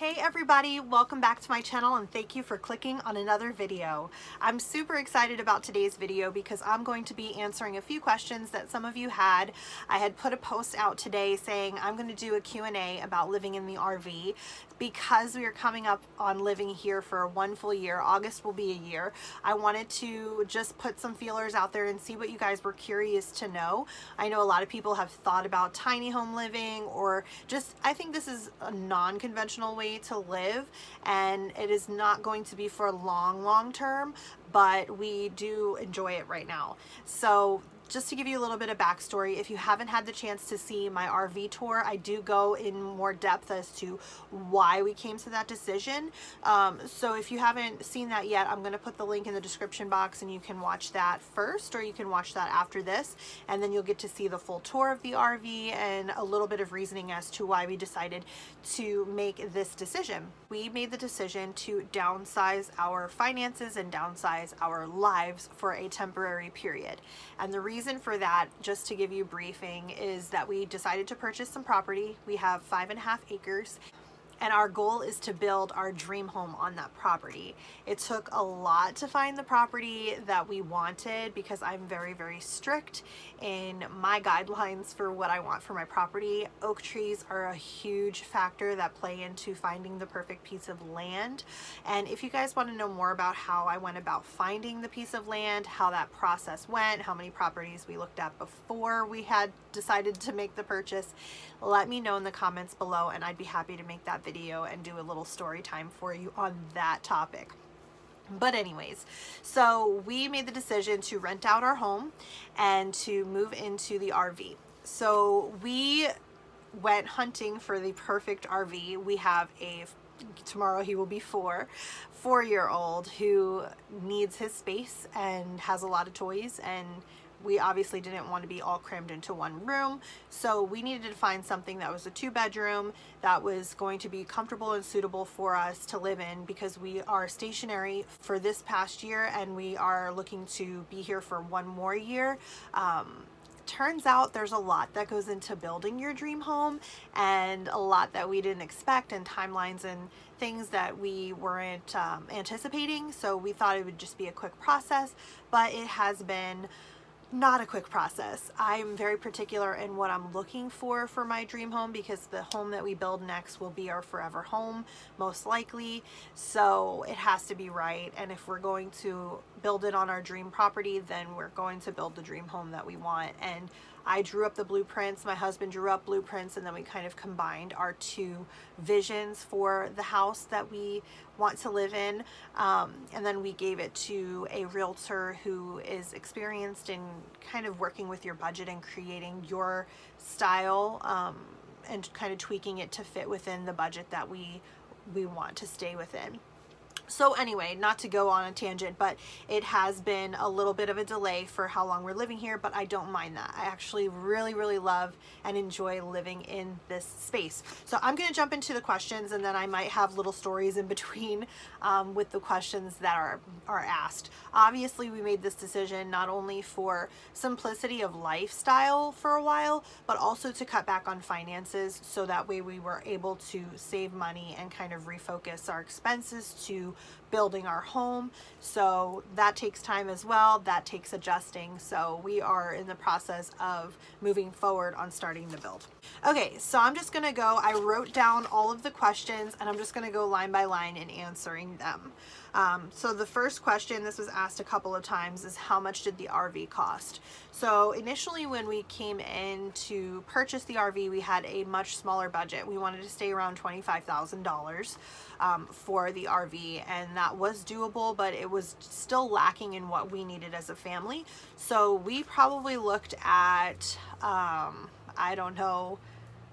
Hey everybody, welcome back to my channel and thank you for clicking on another video. I'm super excited about today's video because I'm going to be answering a few questions that some of you had. I had put a post out today saying I'm going to do a Q&A about living in the RV because we are coming up on living here for 1 full year. August will be a year. I wanted to just put some feelers out there and see what you guys were curious to know. I know a lot of people have thought about tiny home living, or just, I think this is a non-conventional way to live, and it is not going to be for long term, but we do enjoy it right now. So just to give you a little bit of backstory, if you haven't had the chance to see my RV tour, I do go in more depth as to why we came to that decision. So if you haven't seen that yet, I'm going to put the link in the description box and you can watch that first, or you can watch that after this, and then you'll get to see the full tour of the RV and a little bit of reasoning as to why we decided to make this decision. We made the decision to downsize our finances and downsize our lives for a temporary period. And the reason for that, just to give you a briefing, is that we decided to purchase some property. We have 5.5 acres. And our goal is to build our dream home on that property. It took a lot to find the property that we wanted because I'm very strict in my guidelines for what I want for my property. Oak trees are a huge factor that play into finding the perfect piece of land. And if you guys want to know more about how I went about finding the piece of land, how that process went, how many properties we looked at before we had decided to make the purchase, let me know in the comments below and I'd be happy to make that video and do a little story time for you on that topic. But anyways, so we made the decision to rent out our home and to move into the RV. So we went hunting for the perfect RV. We have tomorrow he will be 4-year-old who needs his space and has a lot of toys, and we obviously didn't want to be all crammed into one room, so we needed to find something that was a 2-bedroom that was going to be comfortable and suitable for us to live in, because we are stationary for this past year and we are looking to be here for 1 more year. Turns out there's a lot that goes into building your dream home, and a lot that we didn't expect, and timelines and things that we weren't anticipating. So we thought it would just be a quick process, but it has been not a quick process. I'm very particular in what I'm looking for my dream home, because the home that we build next will be our forever home, most likely. So it has to be right. And if we're going to build it on our dream property, then we're going to build the dream home that we want. And I drew up the blueprints, my husband drew up blueprints, and then we kind of combined our 2 visions for the house that we want to live in. And then we gave it to a realtor who is experienced in kind of working with your budget and creating your style, and kind of tweaking it to fit within the budget that we want to stay within. So anyway, not to go on a tangent, but it has been a little bit of a delay for how long we're living here, but I don't mind that. I actually really love and enjoy living in this space. So I'm going to jump into the questions, and then I might have little stories in between with the questions that are asked. Obviously, we made this decision not only for simplicity of lifestyle for a while, but also to cut back on finances, so that way we were able to save money and kind of refocus our expenses to building our home. So that takes time as well, that takes adjusting. So we are in the process of moving forward on starting the build. Okay, so I'm just gonna go, I wrote down all of the questions and I'm just gonna go line by line in answering them. So the first question, this was asked a couple of times, is how much did the RV cost? So initially when we came in to purchase the RV, we had a much smaller budget. We wanted to stay around $25,000 for the RV, and that was doable, but it was still lacking in what we needed as a family. So we probably looked at, I don't know,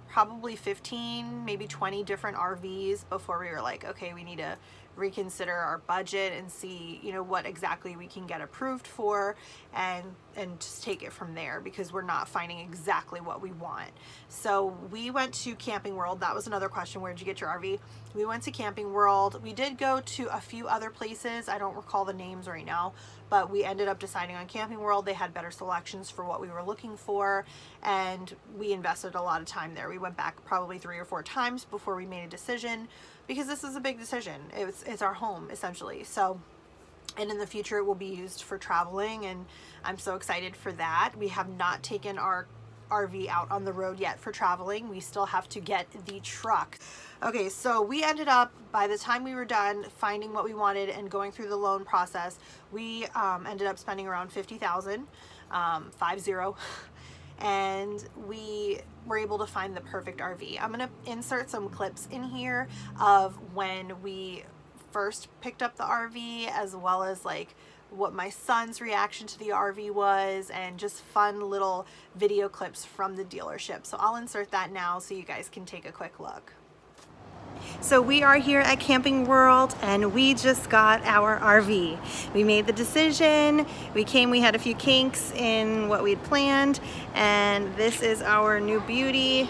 probably 15, maybe 20 different RVs before we were like, okay, we need to reconsider our budget and see, you know, what exactly we can get approved for, and and just take it from there, because we're not finding exactly what we want. So we went to Camping World. That was another question. Where did you get your RV? We went to Camping World. We did go to a few other places. I don't recall the names right now, but we ended up deciding on Camping World. They had better selections for what we were looking for, and we invested a lot of time there. We went back probably 3 or 4 times before we made a decision, because this is a big decision. It's our home, essentially. So, and in the future it will be used for traveling, and I'm so excited for that. We have not taken our RV out on the road yet for traveling. We still have to get the truck. Okay, so we ended up, by the time we were done finding what we wanted and going through the loan process, we ended up spending around $50,000, 50, and we were able to find the perfect RV. I'm gonna insert some clips in here of when we first picked up the RV, as well as like what my son's reaction to the RV was, and just fun little video clips from the dealership. So I'll insert that now so you guys can take a quick look. So we are here at Camping World, and we just got our RV. We made the decision. We had a few kinks in what we'd planned, and this is our new beauty.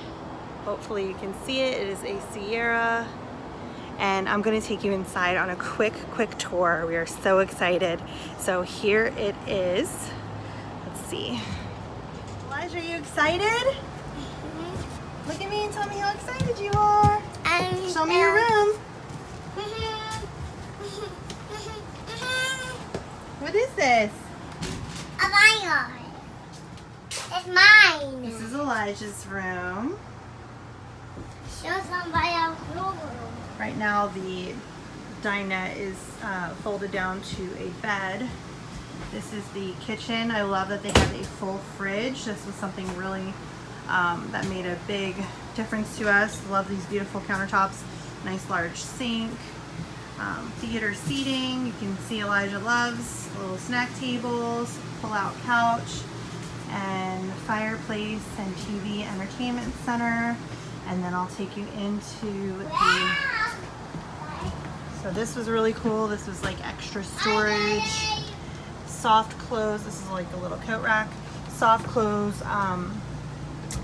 Hopefully you can see it. It is a Sierra. And I'm gonna take you inside on a quick tour. We are so excited. So here it is. Let's see. Elijah, are you excited? Mm-hmm. Look at me and tell me how excited you are. Show me your room. What is this? A lion. It's mine. This is Elijah's room. Show somebody else's room. Right now the dinette is folded down to a bed. This is the kitchen. I love that they have a full fridge. This was something really that made a big difference to us. Love these beautiful countertops. Nice large sink. Theater seating. You can see Elijah loves little snack tables, pull-out couch, and fireplace and TV entertainment center. And then I'll take you into the, so this was really cool. This was like extra storage, soft clothes. This is like a little coat rack, soft clothes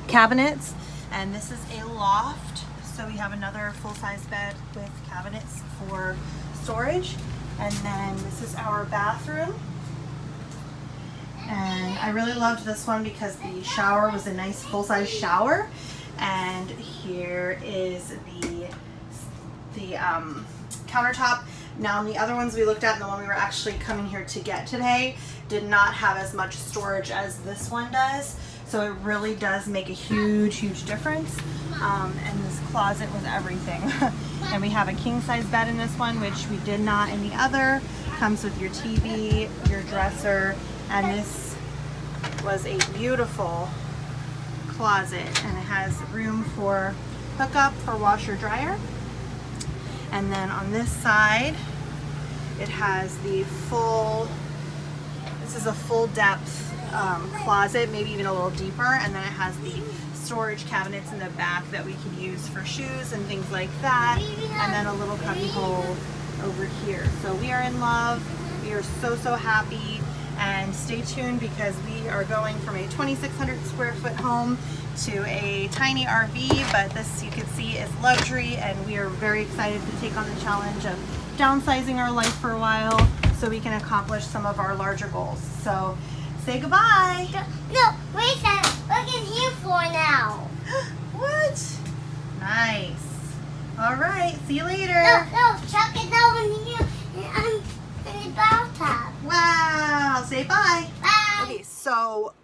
cabinets. And this is a loft. So we have another full-size bed with cabinets for storage. And then this is our bathroom. And I really loved this one because the shower was a nice full-size shower. And here is the countertop. Now, the other ones we looked at, and the one we were actually coming here to get today, did not have as much storage as this one does. So it really does make a huge difference. And this closet was everything. And we have a king-size bed in this one, which we did not in the other. Comes with your TV, your dresser, and this was a beautiful closet, and it has room for hookup for washer dryer. And then on this side it has the full, this is a full depth closet, maybe even a little deeper, and then it has the storage cabinets in the back that we could use for shoes and things like that, and then a little cubby hole over here. So we are in love. We are so happy. And stay tuned, because we are going from a 2,600 square foot home to a tiny RV, but this, you can see, is luxury, and we are very excited to take on the challenge of downsizing our life for a while so we can accomplish some of our larger goals. So say goodbye. No, wait a second. Look in here for now. What? Nice. All right, see you later. No, Chuck is over here. I'm in the bathtub. Wow, say bye. Bye. Okay, so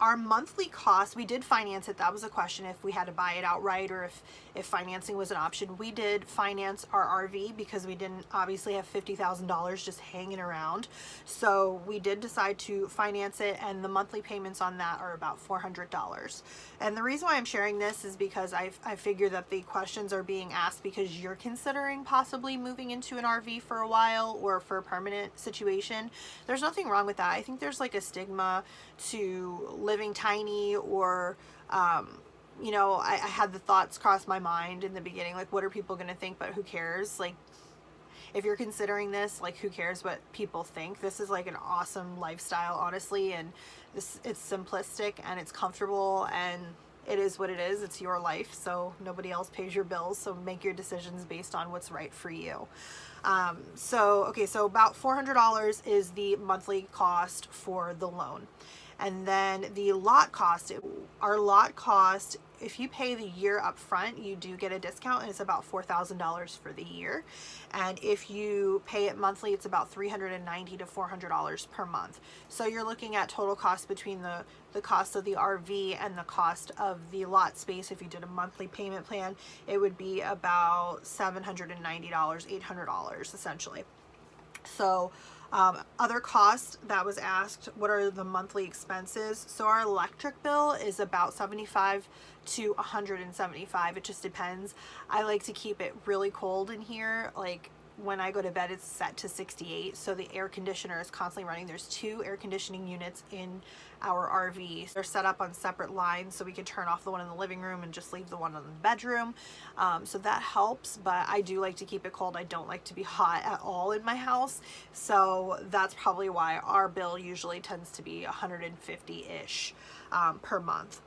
our monthly cost, we did finance it. That was a question, if we had to buy it outright or if financing was an option. We did finance our RV because we didn't obviously have $50,000 just hanging around. So we did decide to finance it, and the monthly payments on that are about $400. And the reason why I'm sharing this is because I figure that the questions are being asked because you're considering possibly moving into an RV for a while or for a permanent situation. There's nothing wrong with that. I think there's like a stigma to living tiny, or you know, I had the thoughts cross my mind in the beginning, like, what are people going to think, but who cares? Like, if you're considering this, like, who cares what people think? This is like an awesome lifestyle, honestly, and it's simplistic and it's comfortable and it is what it is. It's your life, so nobody else pays your bills, so make your decisions based on what's right for you. So about $400 is the monthly cost for the loan. And then the lot cost, our lot cost, if you pay the year up front, you do get a discount, and it's about $4,000 for the year. And if you pay it monthly, it's about $390 to $400 per month. So you're looking at total cost between the cost of the RV and the cost of the lot space. If you did a monthly payment plan, it would be about $790, $800 essentially. So other costs that was asked, what are the monthly expenses? So our electric bill is about $75 to $175. It just depends. I like to keep it really cold in here. Like, when I go to bed, it's set to 68, so the air conditioner is constantly running. There's 2 air conditioning units in our RV. They're set up on separate lines, so we can turn off the one in the living room and just leave the one in the bedroom. So that helps, but I do like to keep it cold. I don't like to be hot at all in my house, so that's probably why our bill usually tends to be $150-ish per month.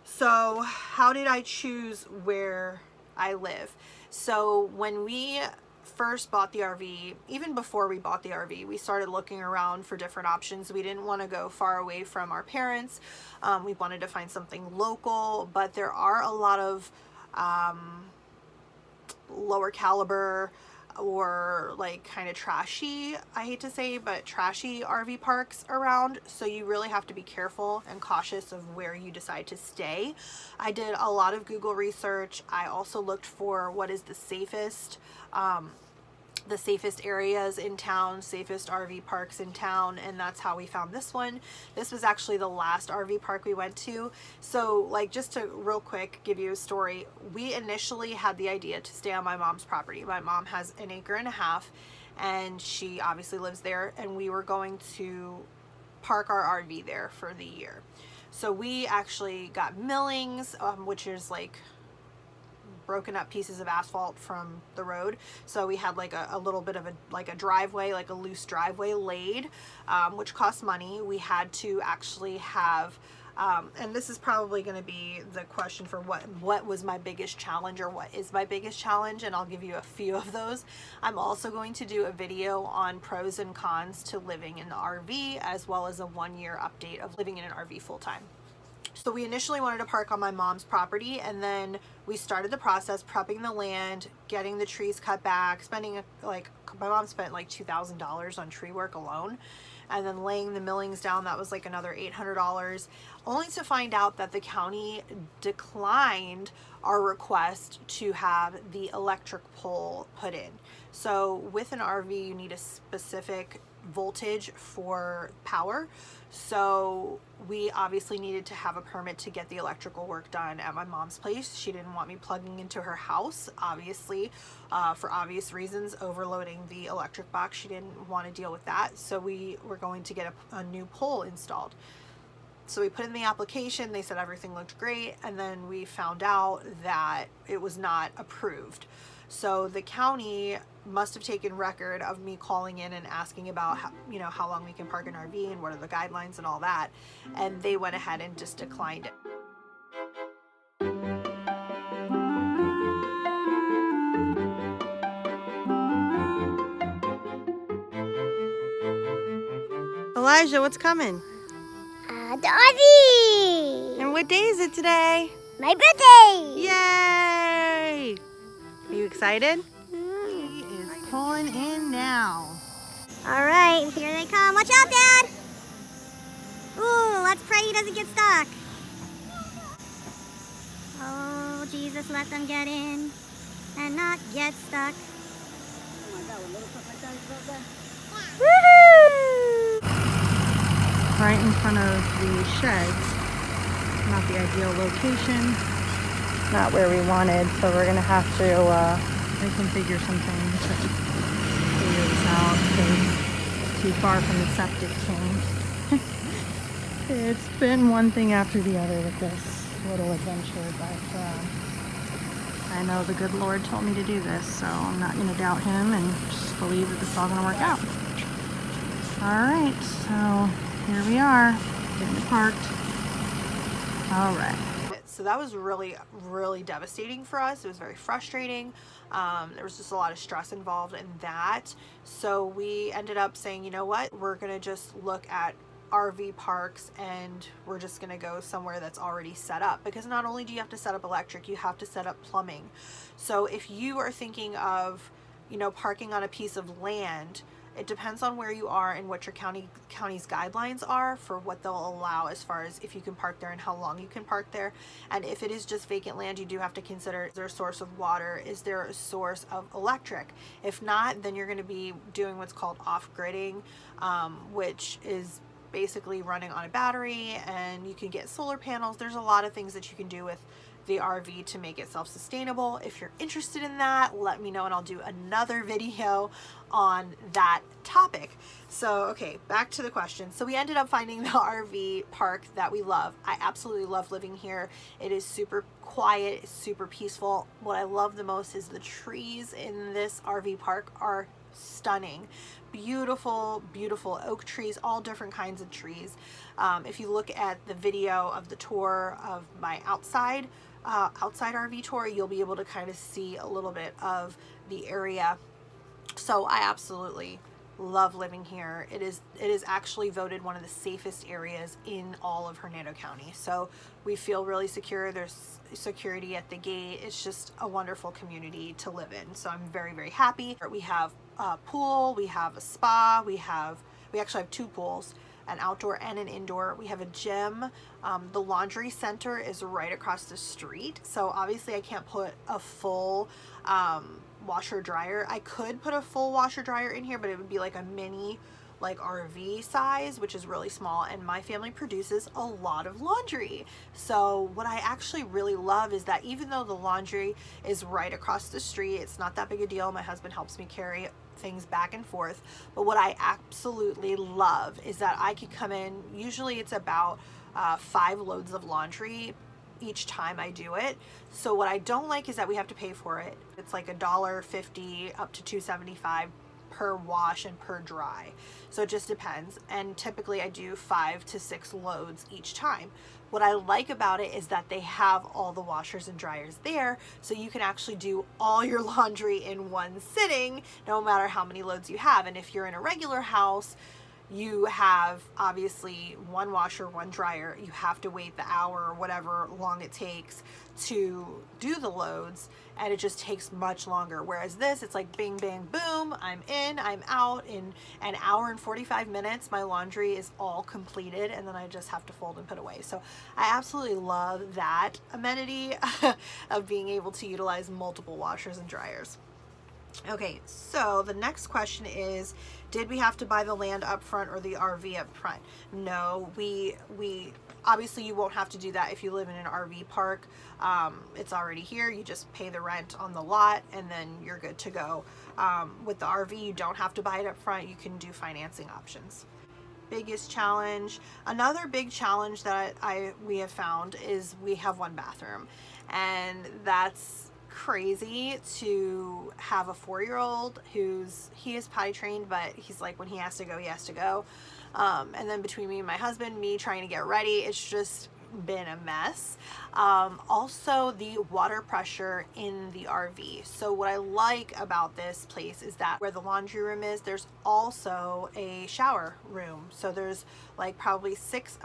So how did I choose where I live? So when we first bought the RV, even before we bought the RV, we started looking around for different options. We didn't want to go far away from our parents. We wanted to find something local, but there are a lot of lower caliber or like kind of trashy, I hate to say, but trashy RV parks around. So you really have to be careful and cautious of where you decide to stay. I did a lot of Google research. I also looked for what is the safest areas in town, safest RV parks in town, and that's how we found this one. This was actually the last RV park we went to. So, like, just to real quick give you a story, we initially had the idea to stay on my mom's property. My mom has 1.5 acres and she obviously lives there, and we were going to park our RV there for the year. So we actually got millings, which is like broken up pieces of asphalt from the road. So we had like a little bit of a driveway, like a loose driveway laid, which cost money. We had to actually have, and this is probably going to be the question for what was my biggest challenge, or what is my biggest challenge, and I'll give you a few of those. I'm also going to do a video on pros and cons to living in the RV, as well as a 1-year update of living in an RV full-time. So we initially wanted to park on my mom's property, and then we started the process, prepping the land, getting the trees cut back, spending my mom spent like $2,000 on tree work alone, and then laying the millings down. That was like another $800, only to find out that the county declined our request to have the electric pole put in. So with an RV, you need a specific voltage for power. So we obviously needed to have a permit to get the electrical work done at my mom's place. She didn't want me plugging into her house, obviously, for obvious reasons, overloading the electric box. She didn't want to deal with that. So we were going to get a new pole installed. So we put in the application, they said everything looked great, and then we found out that it was not approved. So the county must have taken record of me calling in and asking about how long we can park an RV and what are the guidelines and all that, and they went ahead and just declined it. Elijah, what's coming? The RV! And what day is it today? My birthday! Yay! Are you excited? He is pulling in now. All right, here they come. Watch out, Dad! Ooh, let's pray he doesn't get stuck. Oh, Jesus, let them get in and not get stuck. Woohoo! Right in front of the sheds. Not the ideal location. Not where we wanted, so we're gonna have to reconfigure some things to figure this out, because it's too far from the septic tank. It's been one thing after the other with this little adventure, but I know the good Lord told me to do this, so I'm not going to doubt him and just believe that this is all going to work out. Alright, so here we are, getting parked. Alright. So that was really, really devastating for us. It was very frustrating. There was just a lot of stress involved in that. So we ended up saying, you know what, we're going to just look at RV parks and we're just going to go somewhere that's already set up, because not only do you have to set up electric, you have to set up plumbing. So if you are thinking of, you know, parking on a piece of land, it depends on where you are and what your county's guidelines are for what they'll allow as far as if you can park there and how long you can park there. And if it is just vacant land, you do have to consider, is there a source of water? Is there a source of electric? If not, then you're going to be doing what's called off-gridding, which is basically running on a battery, and you can get solar panels. There's a lot of things that you can do with the RV to make it self-sustainable. If you're interested in that, let me know and I'll do another video on that topic. So, okay, back to the question. So we ended up finding the RV park that we love. I absolutely love living here. It is super quiet, it's super peaceful. What I love the most is the trees in this RV park are stunning. Beautiful, beautiful oak trees, all different kinds of trees. If you look at the video of the tour of my outside RV tour, you'll be able to kind of see a little bit of the area. So I absolutely love living here. It is actually voted one of the safest areas in all of Hernando County. So we feel really secure. There's security at the gate. It's just a wonderful community to live in. So I'm very, very happy. We have a pool, we have a spa, we actually have two pools, an outdoor and an indoor. We have a gym. The laundry center is right across the street. So obviously I can't put a full washer dryer. I could put a full washer dryer in here, but it would be like a mini like RV size, which is really small, and my family produces a lot of laundry. So what I actually really love is that even though the laundry is right across the street, it's not that big a deal. My husband helps me carry things back and forth. But what I absolutely love is that I could come in, usually it's about 5 loads of laundry each time I do it. So what I don't like is that we have to pay for it. It's like $1.50 up to $2.75 per wash and per dry. So it just depends. And typically I do 5 to 6 loads each time. What I like about it is that they have all the washers and dryers there, so you can actually do all your laundry in one sitting, no matter how many loads you have. And if you're in a regular house, you have obviously one washer, one dryer. You have to wait the hour or whatever long it takes to do the loads, and it just takes much longer. Whereas this, it's like bing, bang, boom, I'm in, I'm out. In an hour and 45 minutes, my laundry is all completed, and then I just have to fold and put away. So I absolutely love that amenity of being able to utilize multiple washers and dryers. Okay, so the next question is, did we have to buy the land up front or the RV up front? No, we obviously you won't have to do that if you live in an RV park. It's already here. You just pay the rent on the lot and then you're good to go. With the RV, you don't have to buy it up front. You can do financing options. Biggest challenge. Another big challenge that we have found is we have one bathroom, and that's crazy to have a 4-year-old he is potty trained, but he's like, when he has to go, he has to go. And then between me and my husband, me trying to get ready, it's just been a mess. Also the water pressure in the RV. So what I like about this place is that where the laundry room is, there's also a shower room. So there's like probably 6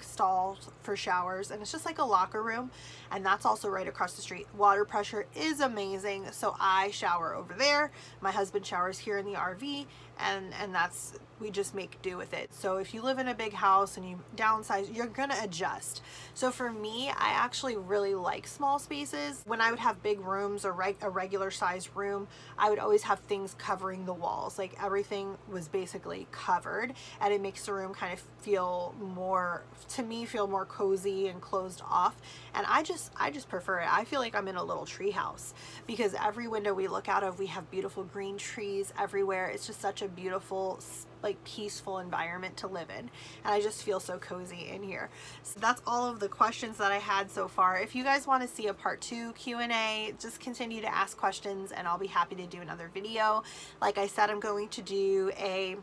stalls for showers, and it's just like a locker room, and that's also right across the street. Water pressure is amazing. So I shower over there. My husband showers here in the RV, and that's, we just make do with it. So if you live in a big house and you downsize, you're gonna adjust. So for me, I actually really like small spaces. When I would have big rooms or a regular size room, I would always have things covering the walls. Like everything was basically covered, and it makes the room kind of feel more, to me, feel more cozy and closed off. And I just prefer it. I feel like I'm in a little tree house, because every window we look out of, we have beautiful green trees everywhere. It's just such a a beautiful, like, peaceful environment to live in, and I just feel so cozy in here. So that's all of the questions that I had so far. If you guys want to see a part 2 Q&A, just continue to ask questions and I'll be happy to do another video. Like I said, I'm going to do a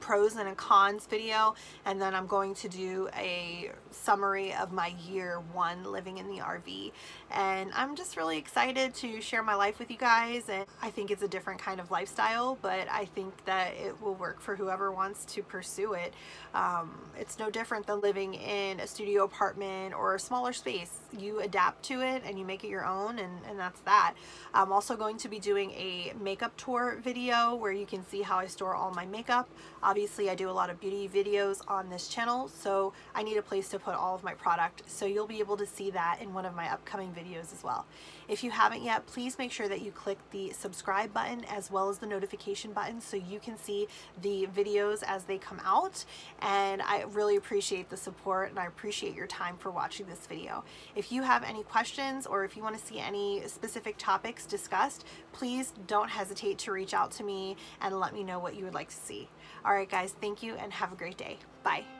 pros and a cons video, and then I'm going to do a summary of my year 1 living in the RV, and I'm just really excited to share my life with you guys. And I think it's a different kind of lifestyle, but I think that it will work for whoever wants to pursue it. It's no different than living in a studio apartment or a smaller space. You adapt to it and you make it your own, and that's that. I'm also going to be doing a makeup tour video where you can see how I store all my makeup. Obviously, I do a lot of beauty videos on this channel, so I need a place to put all of my product, so you'll be able to see that in one of my upcoming videos as well. If you haven't yet, please make sure that you click the subscribe button as well as the notification button so you can see the videos as they come out, and I really appreciate the support and I appreciate your time for watching this video. If you have any questions or if you want to see any specific topics discussed, please don't hesitate to reach out to me and let me know what you would like to see. Alright guys, thank you and have a great day. Bye.